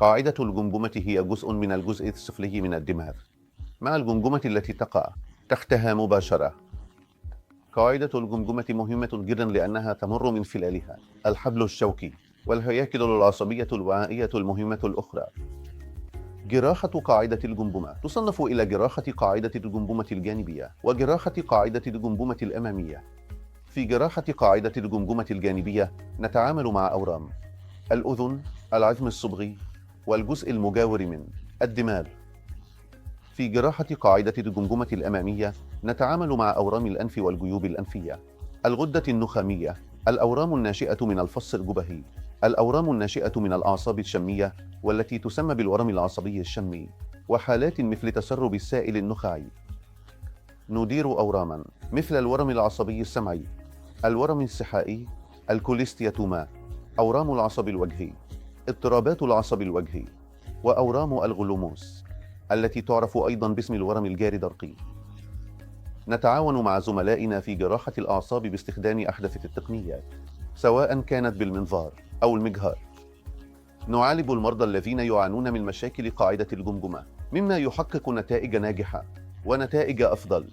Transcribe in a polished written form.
قاعدة الجمجمة هي جزء من الجزء السفلي من الدماغ، مع الجمجمة التي تقع تحتها مباشرة. قاعدة الجمجمة مهمة جدا لأنها تمر من خلالها الحبل الشوكي والهياكل العصبية الوعائية المهمة الأخرى. جراحة قاعدة الجمجمة تصنف إلى جراحة قاعدة الجمجمة الجانبية وجراحة قاعدة الجمجمة الأمامية. في جراحة قاعدة الجمجمة الجانبية نتعامل مع أورام الأذن، العظم الصبغي، والجزء المجاور من الدماغ. في جراحة قاعدة الجمجمة الأمامية نتعامل مع أورام الأنف والجيوب الأنفية، الغدة النخامية، الأورام الناشئة من الفص الجبهي، الأورام الناشئة من الأعصاب الشمية والتي تسمى بالورم العصبي الشمي، وحالات مثل تسرب السائل النخاعي. ندير أوراما مثل الورم العصبي السمعي، الورم السحائي، الكوليستياتوما، أورام العصب الوجهي، اضطرابات العصب الوجهي، وأورام الغلوموس التي تعرف أيضا باسم الورم الجاري-درقي. نتعاون مع زملائنا في جراحة الأعصاب باستخدام أحدث التقنيات، سواء كانت بالمنظار أو المجهر. نعالج المرضى الذين يعانون من مشاكل قاعدة الجمجمة، مما يحقق نتائج ناجحة ونتائج أفضل.